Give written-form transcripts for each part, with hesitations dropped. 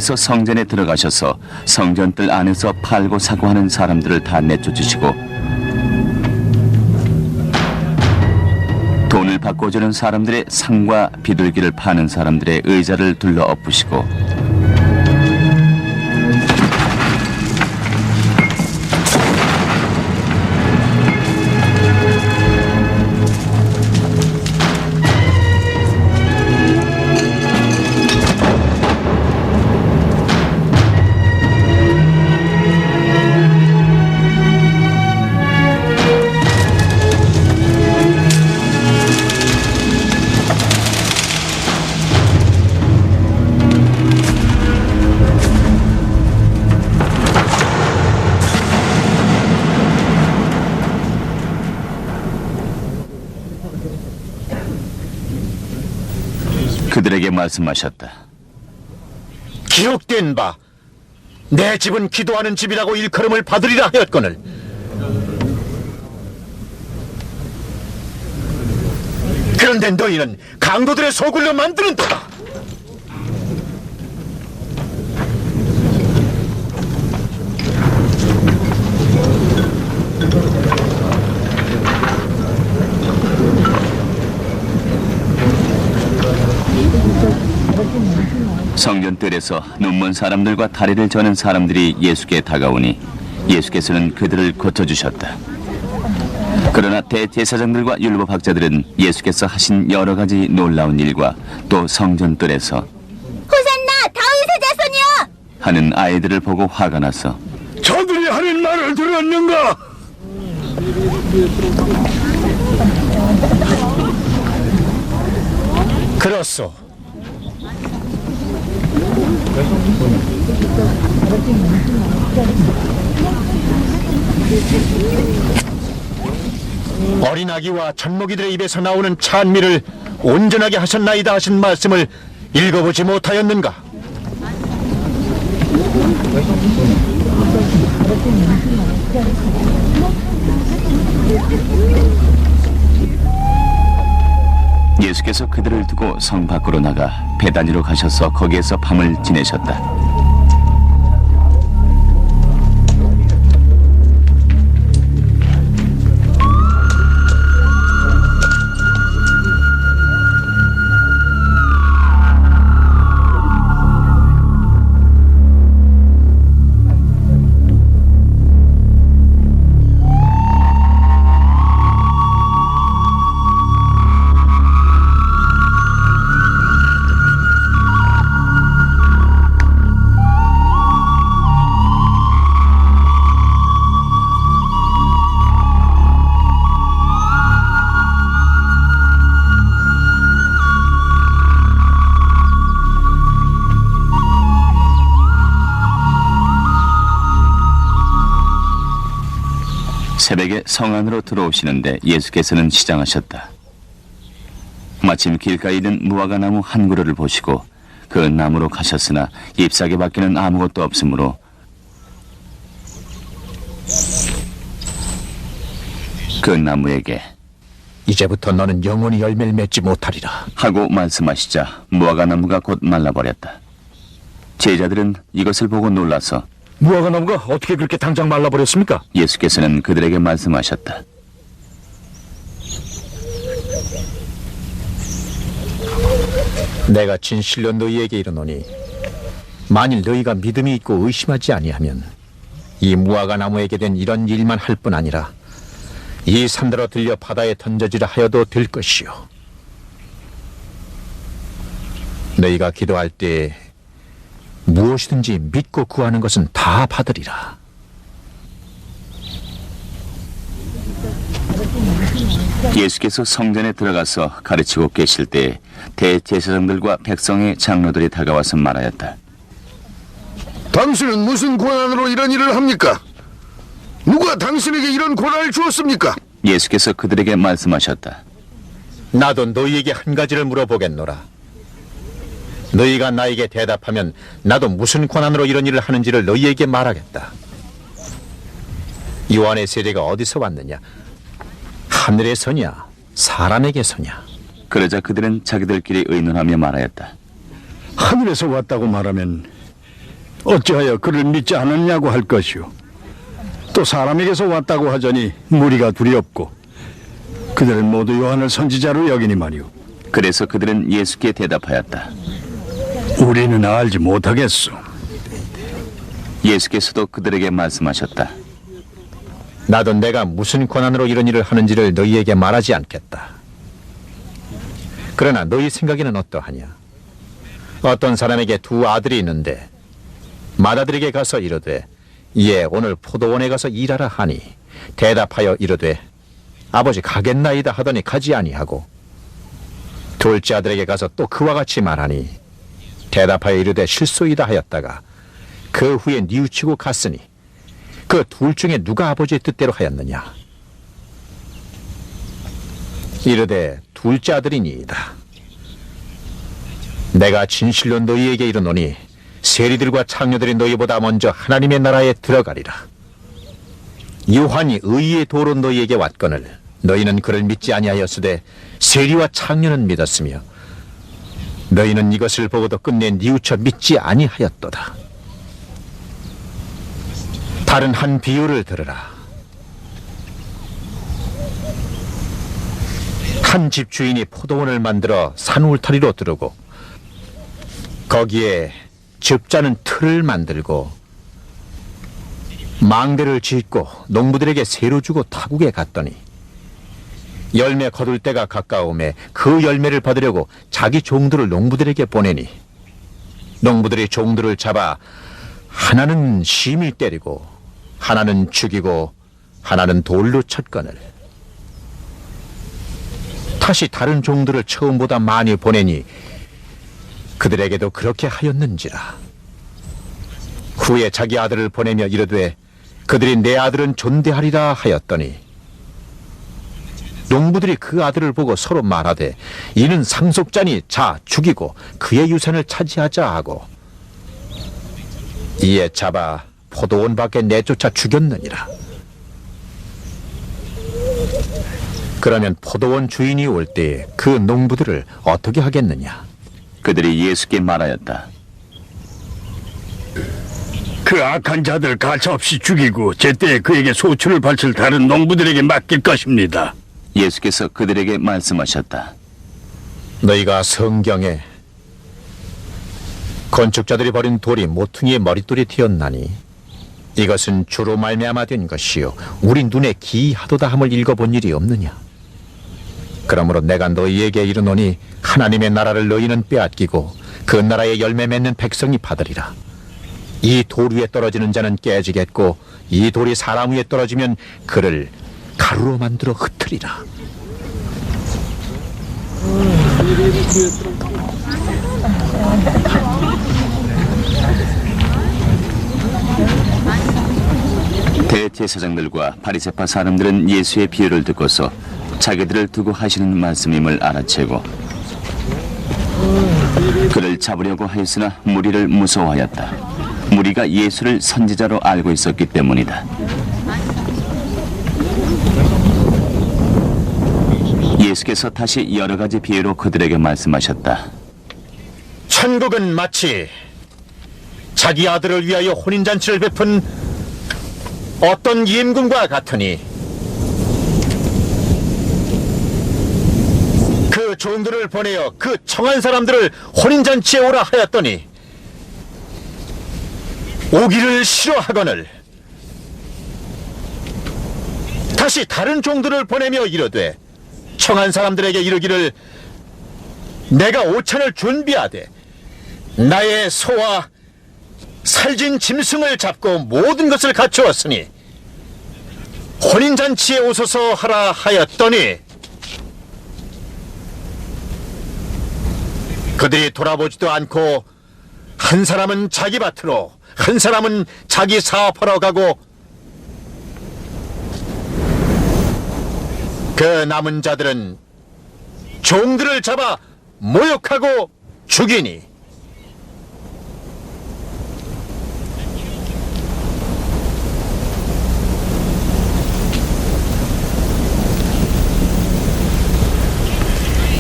예수께서 성전에 들어가셔서 성전뜰 안에서 팔고 사고 하는 사람들을 다 내쫓으시고 돈을 바꿔주는 사람들의 상과 비둘기를 파는 사람들의 의자를 둘러 엎으시고 그들에게 말씀하셨다. 기록된 바 내 집은 기도하는 집이라고 일컬음을 받으리라 하였거늘 그런데 너희는 강도들의 소굴로 만드는도다. 성전뜰에서 눈먼 사람들과 다리를 저는 사람들이 예수께 다가오니 예수께서는 그들을 고쳐주셨다. 그러나 대제사장들과 율법학자들은 예수께서 하신 여러 가지 놀라운 일과 또 성전뜰에서 호산나 다윗의 자손이여 하는 아이들을 보고 화가 나서 저들이 하는 말을 들었는가? 그렇소. 어린아기와 젖먹이들의 입에서 나오는 찬미를 온전하게 하셨나이다 하신 말씀을 읽어보지 못하였는가? 예수께서 그들을 두고 성 밖으로 나가 베다니로 가셔서 거기에서 밤을 지내셨다. 새벽에 성 안으로 들어오시는데 예수께서는 시장하셨다. 마침 길가에 있는 무화과 나무 한 그루를 보시고 그 나무로 가셨으나 잎사귀 밖에는 아무것도 없으므로 그 나무에게 이제부터 너는 영원히 열매를 맺지 못하리라 하고 말씀하시자 무화과 나무가 곧 말라버렸다. 제자들은 이것을 보고 놀라서 무화과 나무가 어떻게 그렇게 당장 말라버렸습니까? 예수께서는 그들에게 말씀하셨다. 내가 진실로 너희에게 이르노니 만일 너희가 믿음이 있고 의심하지 아니하면 이 무화과 나무에게 된 이런 일만 할 뿐 아니라 이 산더러 들려 바다에 던져지라 하여도 될 것이요 너희가 기도할 때 무엇이든지 믿고 구하는 것은 다 받으리라. 예수께서 성전에 들어가서 가르치고 계실 때 대제사장들과 백성의 장로들이 다가와서 말하였다. 당신은 무슨 권한으로 이런 일을 합니까? 누가 당신에게 이런 권한을 주었습니까? 예수께서 그들에게 말씀하셨다. 나도 너희에게 한 가지를 물어보겠노라. 너희가 나에게 대답하면 나도 무슨 권한으로 이런 일을 하는지를 너희에게 말하겠다. 요한의 세례가 어디서 왔느냐? 하늘에서냐? 사람에게서냐? 그러자 그들은 자기들끼리 의논하며 말하였다. 하늘에서 왔다고 말하면 어찌하여 그를 믿지 않았냐고 할 것이오. 또 사람에게서 왔다고 하자니 무리가 두렵고 그들은 모두 요한을 선지자로 여기니 말이오. 그래서 그들은 예수께 대답하였다. 우리는 알지 못하겠소. 예수께서도 그들에게 말씀하셨다. 나도 내가 무슨 권한으로 이런 일을 하는지를 너희에게 말하지 않겠다. 그러나 너희 생각에는 어떠하냐? 어떤 사람에게 두 아들이 있는데 맏아들에게 가서 이르되 이에 오늘 포도원에 가서 일하라 하니 대답하여 이르되 아버지 가겠나이다 하더니 가지 아니하고 둘째 아들에게 가서 또 그와 같이 말하니 대답하여 이르되 실소이다 하였다가 그 후에 뉘우치고 갔으니 그 둘 중에 누가 아버지의 뜻대로 하였느냐? 이르되 둘째 아들이니이다. 내가 진실로 너희에게 이르노니 세리들과 창녀들이 너희보다 먼저 하나님의 나라에 들어가리라. 요한이 의의 도로 너희에게 왔거늘 너희는 그를 믿지 아니하였으되 세리와 창녀는 믿었으며 너희는 이것을 보고도 끝내 뉘우쳐 믿지 아니하였도다. 다른 한 비유를 들으라. 한 집주인이 포도원을 만들어 산 울타리로 두르고 거기에 즙자는 틀을 만들고 망대를 짓고 농부들에게 세로 주고 타국에 갔더니 열매 거둘 때가 가까움에 그 열매를 받으려고 자기 종들을 농부들에게 보내니 농부들이 종들을 잡아 하나는 심히 때리고 하나는 죽이고 하나는 돌로 쳤거늘 다시 다른 종들을 처음보다 많이 보내니 그들에게도 그렇게 하였는지라. 후에 자기 아들을 보내며 이르되 그들이 내 아들은 존대하리라 하였더니 농부들이 그 아들을 보고 서로 말하되 이는 상속자니 자 죽이고 그의 유산을 차지하자 하고 이에 잡아 포도원 밖에 내쫓아 죽였느니라. 그러면 포도원 주인이 올 때에 그 농부들을 어떻게 하겠느냐? 그들이 예수께 말하였다. 그 악한 자들 가차없이 죽이고 제때에 그에게 소출을 바칠 다른 농부들에게 맡길 것입니다. 예수께서 그들에게 말씀하셨다. 너희가 성경에 건축자들이 버린 돌이 모퉁이의 머릿돌이 되었나니 이것은 주로 말미암아 된 것이요 우리 눈에 기이하도다 함을 읽어본 일이 없느냐? 그러므로 내가 너희에게 이르노니 하나님의 나라를 너희는 빼앗기고 그 나라의 열매 맺는 백성이 받으리라. 이 돌 위에 떨어지는 자는 깨지겠고 이 돌이 사람 위에 떨어지면 그를 가루로 만들어 흩으리라. 대제사장들과 바리새파 사람들은 예수의 비유를 듣고서 자기들을 두고 하시는 말씀임을 알아채고 그를 잡으려고 하였으나 무리를 무서워하였다. 무리가 예수를 선지자로 알고 있었기 때문이다. 예수께서 다시 여러 가지 비유로 그들에게 말씀하셨다. 천국은 마치 자기 아들을 위하여 혼인잔치를 베푼 어떤 임금과 같으니 그 종들을 보내어 그 청한 사람들을 혼인잔치에 오라 하였더니 오기를 싫어하거늘 다시 다른 종들을 보내며 이르되 청한 사람들에게 이르기를 내가 오찬을 준비하되 나의 소와 살진 짐승을 잡고 모든 것을 갖추었으니 혼인잔치에 오소서 하라 하였더니 그들이 돌아보지도 않고 한 사람은 자기 밭으로 한 사람은 자기 사업하러 가고 그 남은 자들은 종들을 잡아 모욕하고 죽이니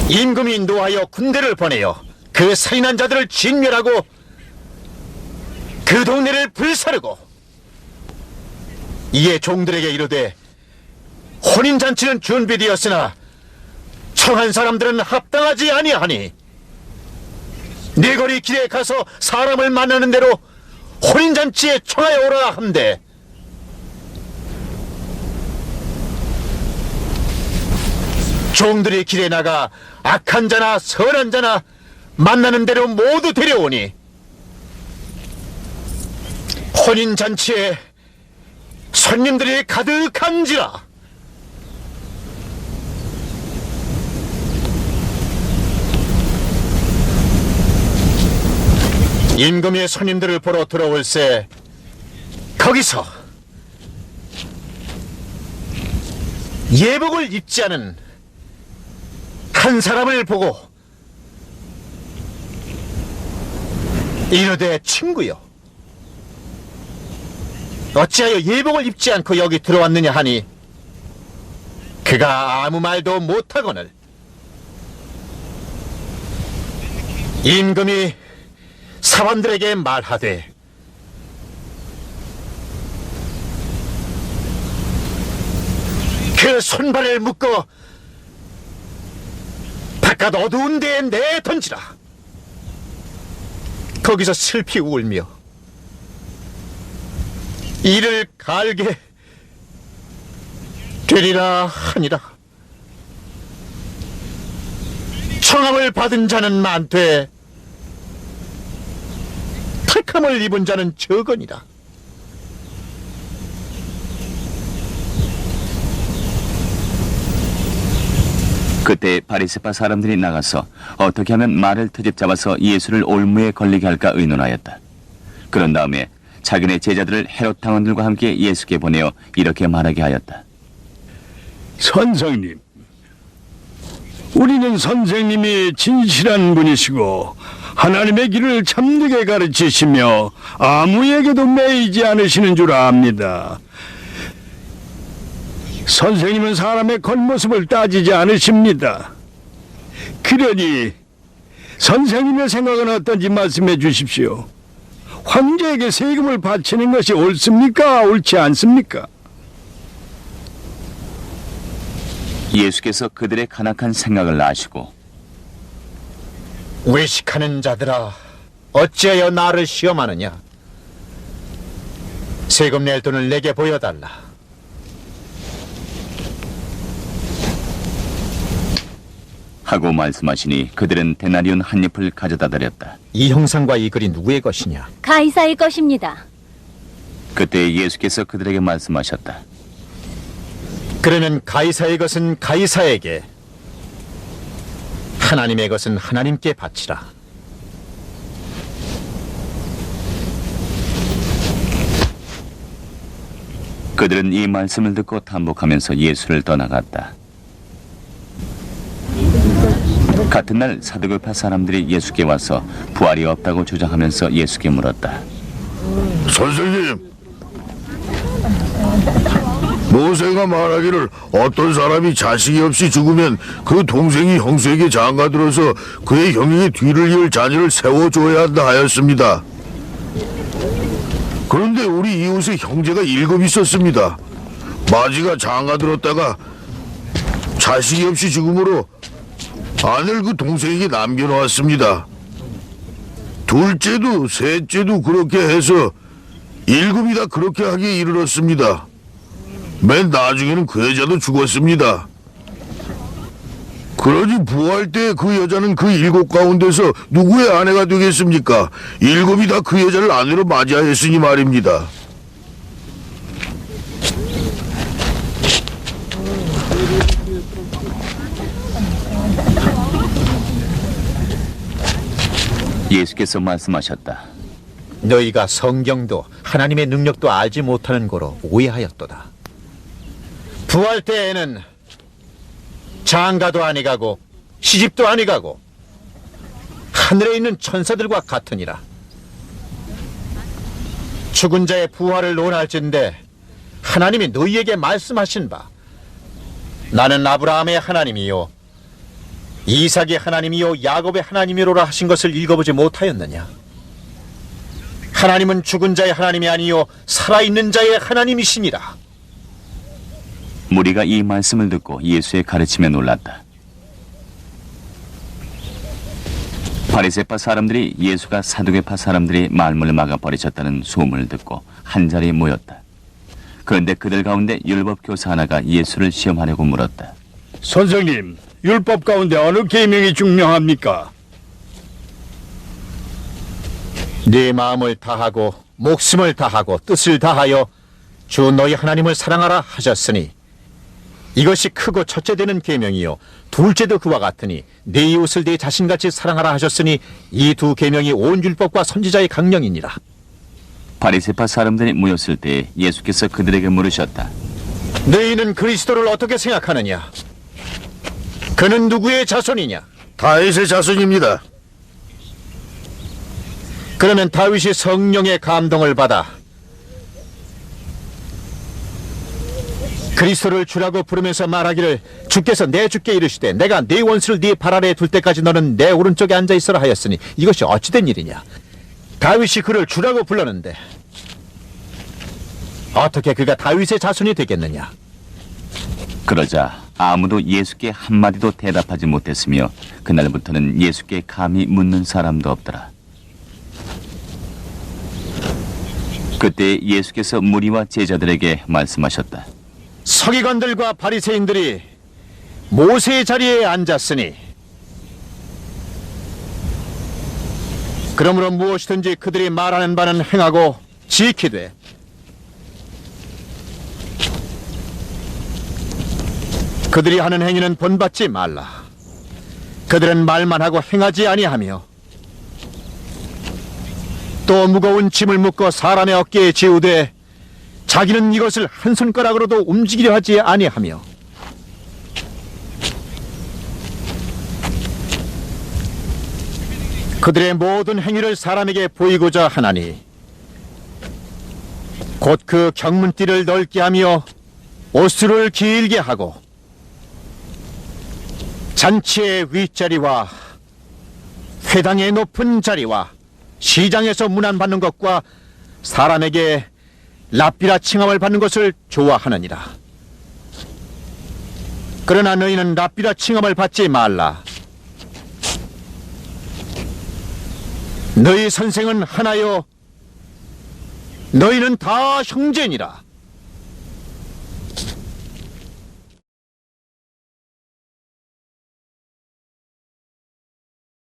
임금이 노하여 군대를 보내어 그 살인한 자들을 진멸하고 그 동네를 불사르고 이에 종들에게 이르되 혼인잔치는 준비되었으나 청한 사람들은 합당하지 아니하니 네 거리 길에 가서 사람을 만나는 대로 혼인잔치에 청하여 오라 함대 종들이 길에 나가 악한 자나 선한 자나 만나는 대로 모두 데려오니 혼인잔치에 손님들이 가득한지라. 임금의 손님들을 보러 들어올세 거기서 예복을 입지 않은 한 사람을 보고 이르되 친구여 어찌하여 예복을 입지 않고 여기 들어왔느냐 하니 그가 아무 말도 못하거늘 임금이 사람들에게 말하되 그 손발을 묶어 바깥 어두운 데에 내던지라. 거기서 슬피 울며 이를 갈게 되리라 하니라. 청함을 받은 자는 많되 택함을 입은 자는 적으니라. 그때 바리새파 사람들이 나가서 어떻게 하면 말을 트집 잡아서 예수를 올무에 걸리게 할까 의논하였다. 그런 다음에 자기네 제자들을 헤롯 당원들과 함께 예수께 보내어 이렇게 말하게 하였다. 선생님, 우리는 선생님이 진실한 분이시고 하나님의 길을 참되게 가르치시며 아무에게도 매이지 않으시는 줄 압니다. 선생님은 사람의 겉모습을 따지지 않으십니다. 그러니 선생님의 생각은 어떤지 말씀해 주십시오. 황제에게 세금을 바치는 것이 옳습니까? 옳지 않습니까? 예수께서 그들의 간악한 생각을 아시고 외식하는 자들아 어찌하여 나를 시험하느냐. 세금 낼 돈을 내게 보여달라. 하고 말씀하시니 그들은 데나리온 한 잎을 가져다 드렸다. 이 형상과 이 글이 누구의 것이냐? 가이사의 것입니다. 그때 예수께서 그들에게 말씀하셨다. 그러면 가이사의 것은 가이사에게, 하나님의 것은 하나님께 바치라. 그들은 이 말씀을 듣고 tam복하면서 예수를 떠나갔다. 같은 날 사두개파 사람들이 예수께 와서 부활이 없다고 주장하면서 예수께 물었다. 선생님, 모세가 말하기를 어떤 사람이 자식이 없이 죽으면 그 동생이 형수에게 장가들어서 그의 형에게 뒤를 이을 자녀를 세워줘야 한다 하였습니다. 그런데 우리 이웃에 형제가 7 있었습니다. 마지가 장가들었다가 자식이 없이 죽음으로 아내를 그 동생에게 남겨놓았습니다. 둘째도 셋째도 그렇게 해서 7이 다 그렇게 하기에 이르렀습니다. 맨 나중에는 그 여자도 죽었습니다. 그러니 부활 때 그 여자는 그 7 가운데서 누구의 아내가 되겠습니까? 7이 다 그 여자를 아내로 맞이하였으니 말입니다. 예수께서 말씀하셨다. 너희가 성경도 하나님의 능력도 알지 못하는 거로 오해하였도다. 부활 때에는 장가도 아니 가고 시집도 아니 가고 하늘에 있는 천사들과 같으니라. 죽은 자의 부활을 논할진대 하나님이 너희에게 말씀하신 바 나는 아브라함의 하나님이요 이삭의 하나님이요 야곱의 하나님이로라 하신 것을 읽어보지 못하였느냐. 하나님은 죽은 자의 하나님이 아니요 살아있는 자의 하나님이시니라. 무리가 이 말씀을 듣고 예수의 가르침에 놀랐다. 바리새파 사람들이 예수가 사두개파 사람들이 말문을 막아 버리셨다는 소문을 듣고 한자리에 모였다. 그런데 그들 가운데 율법 교사 하나가 예수를 시험하려고 물었다. 선생님, 율법 가운데 어느 계명이 중요합니까? 네 마음을 다하고 목숨을 다하고 뜻을 다하여 주 너희 하나님을 사랑하라 하셨으니 이것이 크고 첫째 되는 계명이요 둘째도 그와 같으니 네 이웃을 네 자신같이 사랑하라 하셨으니 이 두 계명이 온 율법과 선지자의 강령이니라. 바리새파 사람들이 모였을 때 예수께서 그들에게 물으셨다. 너희는 그리스도를 어떻게 생각하느냐? 그는 누구의 자손이냐? 다윗의 자손입니다. 그러면 다윗이 성령의 감동을 받아 그리스도를 주라고 부르면서 말하기를 주께서 내 주께 이르시되 내가 네 원수를 네 발 아래에 둘 때까지 너는 내 오른쪽에 앉아 있으라 하였으니 이것이 어찌된 일이냐? 다윗이 그를 주라고 불렀는데 어떻게 그가 다윗의 자손이 되겠느냐? 그러자 아무도 예수께 한마디도 대답하지 못했으며 그날부터는 예수께 감히 묻는 사람도 없더라. 그때 예수께서 무리와 제자들에게 말씀하셨다. 서기관들과 바리새인들이 모세의 자리에 앉았으니 그러므로 무엇이든지 그들이 말하는 바는 행하고 지키되 그들이 하는 행위는 본받지 말라. 그들은 말만 하고 행하지 아니하며 또 무거운 짐을 묶어 사람의 어깨에 지우되 자기는 이것을 한 손가락으로도 움직이려 하지 아니하며 그들의 모든 행위를 사람에게 보이고자 하나니 곧 그 경문띠를 넓게 하며 옷수를 길게 하고 잔치의 윗자리와 회당의 높은 자리와 시장에서 문안받는 것과 사람에게 랍비라 칭함을 받는 것을 좋아하느니라. 그러나 너희는 랍비라 칭함을 받지 말라. 너희 선생은 하나요 너희는 다 형제니라.